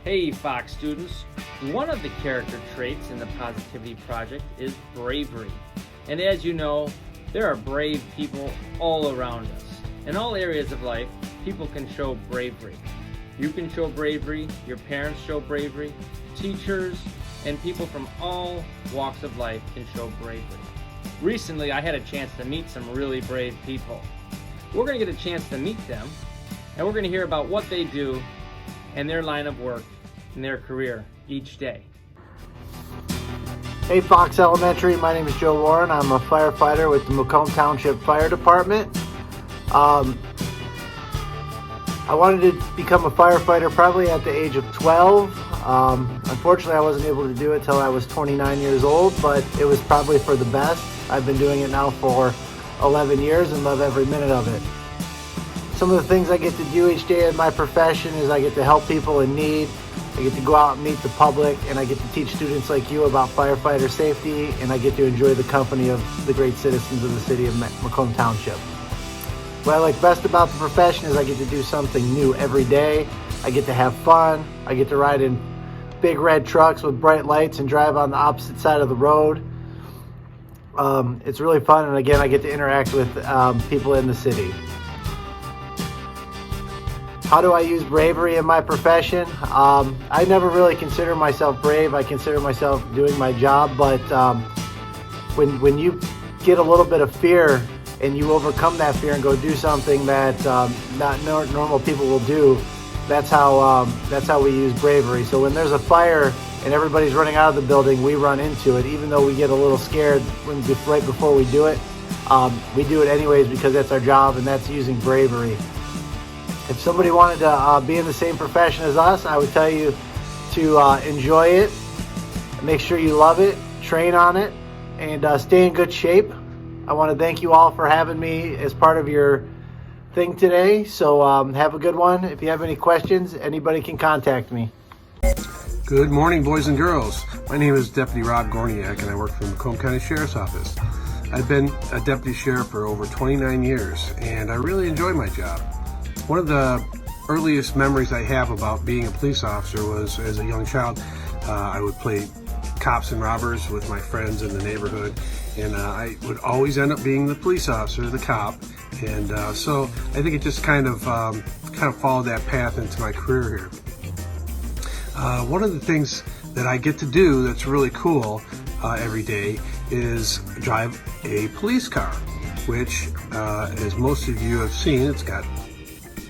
Hey Fox students, one of the character traits in the Positivity Project is bravery. And as you know, there are brave people all around us. In all areas of life, people can show bravery. You can show bravery, your parents show bravery, teachers, and people from all walks of life can show bravery. Recently, I had a chance to meet some really brave people. We're going to get a chance to meet them, and we're going to hear about what they do and their line of work in their career each day. Hey Fox Elementary, my name is Joe Warren. I'm a firefighter with the Macomb Township Fire Department. I wanted to become a firefighter probably at the age of 12. Unfortunately, I wasn't able to do it till I was 29 years old, but it was probably for the best. I've been doing it now for 11 years and love every minute of it. Some of the things I get to do each day in my profession is I get to help people in need. I get to go out and meet the public, and I get to teach students like you about firefighter safety, and I get to enjoy the company of the great citizens of the city of Macomb Township. What I like best about the profession is I get to do something new every day. I get to have fun. I get to ride in big red trucks with bright lights and drive on the opposite side of the road. It's really fun, and again, I get to interact with people in the city. How do I use bravery in my profession? I never really consider myself brave. I consider myself doing my job, but when you get a little bit of fear and you overcome that fear and go do something that not normal people will do, that's how we use bravery. So when there's a fire and everybody's running out of the building, we run into it, even though we get a little scared right before we do it. We do it anyways because that's our job, and that's using bravery. If somebody wanted to be in the same profession as us, I would tell you to enjoy it, make sure you love it, train on it, and stay in good shape. I want to thank you all for having me as part of your thing today. So have a good one. If you have any questions, anybody can contact me. Good morning, boys and girls. My name is Deputy Rob Gorniak, and I work for the Macomb County Sheriff's Office. I've been a deputy sheriff for over 29 years, and I really enjoy my job. One of the earliest memories I have about being a police officer was as a young child. I would play cops and robbers with my friends in the neighborhood, and I would always end up being the police officer, the cop, and so I think it just kind of followed that path into my career here. One of the things that I get to do that's really cool every day is drive a police car, which, as most of you have seen, it's got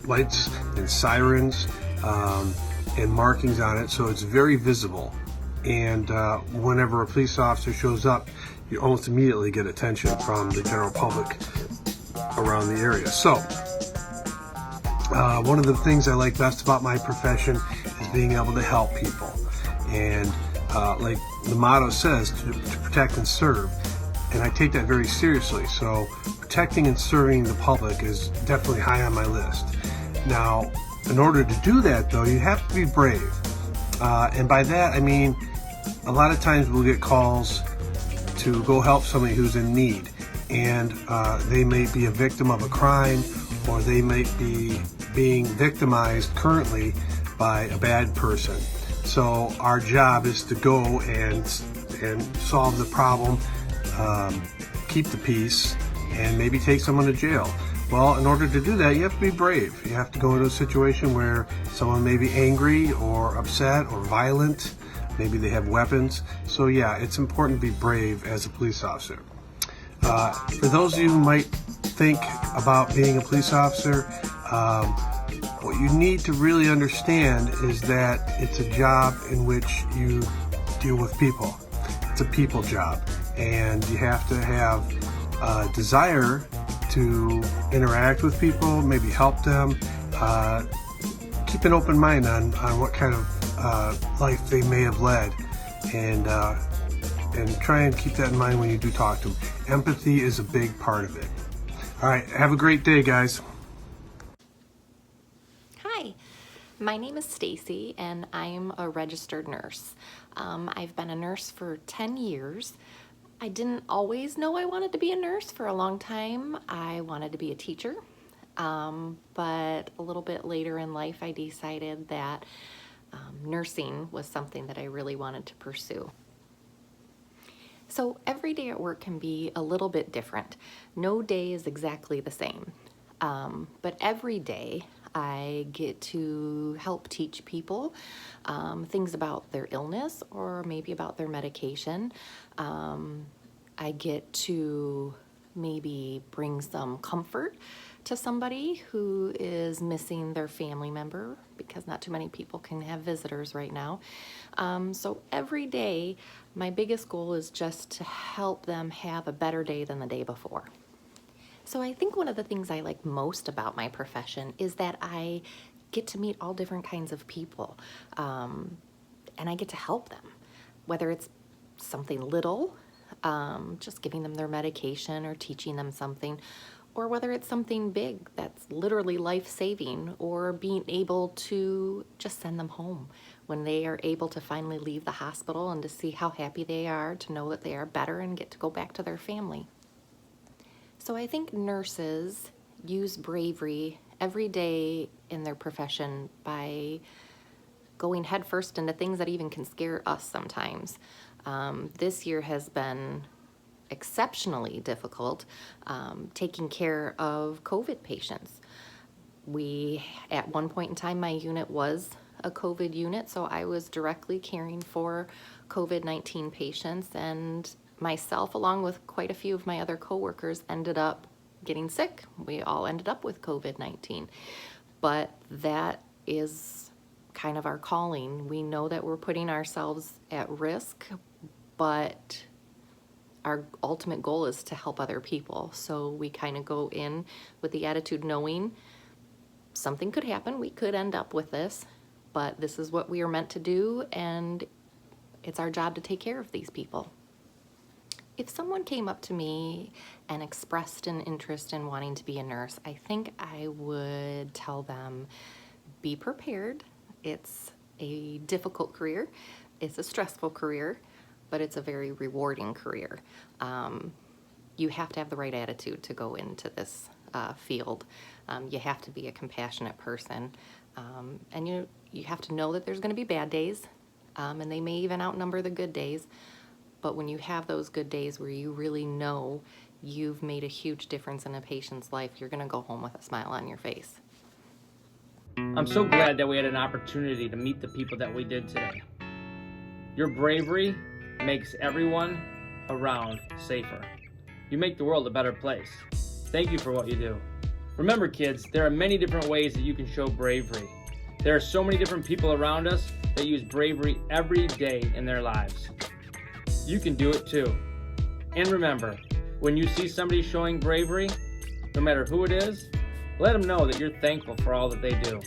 lights and sirens and markings on it, so it's very visible. And whenever a police officer shows up, you almost immediately get attention from the general public around the area. So one of the things I like best about my profession is being able to help people. And like the motto says, to protect and serve. And I take that very seriously. So protecting and serving the public is definitely high on my list. Now, in order to do that, though, you have to be brave. And by that, I mean, a lot of times we'll get calls to go help somebody who's in need. And they may be a victim of a crime, or they might be being victimized currently by a bad person. So our job is to go and solve the problem, keep the peace, and maybe take someone to jail. Well, in order to do that, you have to be brave. You have to go into a situation where someone may be angry or upset or violent. Maybe they have weapons. So yeah, it's important to be brave as a police officer. For those of you who might think about being a police officer, what you need to really understand is that it's a job in which you deal with people. It's a people job, and you have to have a desire to interact with people, maybe help them, keep an open mind on what kind of life they may have led, and try and keep that in mind when you do talk to them. Empathy is a big part of it. All right, have a great day, guys. Hi, my name is Stacy, and I'm a registered nurse. I've been a nurse for 10 years. I didn't always know I wanted to be a nurse. For a long time, I wanted to be a teacher. But a little bit later in life, I decided that nursing was something that I really wanted to pursue. So every day at work can be a little bit different. No day is exactly the same. But every day I get to help teach people things about their illness or maybe about their medication. I get to maybe bring some comfort to somebody who is missing their family member, because not too many people can have visitors right now. So every day, my biggest goal is just to help them have a better day than the day before. So I think one of the things I like most about my profession is that I get to meet all different kinds of people, and I get to help them, whether it's something little, just giving them their medication or teaching them something, or whether it's something big that's literally life-saving, or being able to just send them home when they are able to finally leave the hospital and to see how happy they are to know that they are better and get to go back to their family. So I think nurses use bravery every day in their profession by going headfirst into things that even can scare us sometimes. This year has been exceptionally difficult taking care of COVID patients. At one point in time, my unit was a COVID unit, so I was directly caring for COVID-19 patients, and myself, along with quite a few of my other coworkers, ended up getting sick. We all ended up with COVID-19, but that is kind of our calling. We know that we're putting ourselves at risk, but our ultimate goal is to help other people. So we kind of go in with the attitude knowing something could happen, we could end up with this, but this is what we are meant to do, and it's our job to take care of these people. If someone came up to me and expressed an interest in wanting to be a nurse, I think I would tell them, be prepared. It's a difficult career, it's a stressful career, but it's a very rewarding career. You have to have the right attitude to go into this field. You have to be a compassionate person, and you have to know that there's going to be bad days, and they may even outnumber the good days. But when you have those good days where you really know you've made a huge difference in a patient's life, you're going to go home with a smile on your face. I'm so glad that we had an opportunity to meet the people that we did today. Your bravery makes everyone around safer. You make the world a better place. Thank you for what you do. Remember, kids, there are many different ways that you can show bravery. There are so many different people around us that use bravery every day in their lives. You can do it too. And remember, when you see somebody showing bravery, no matter who it is, let them know that you're thankful for all that they do.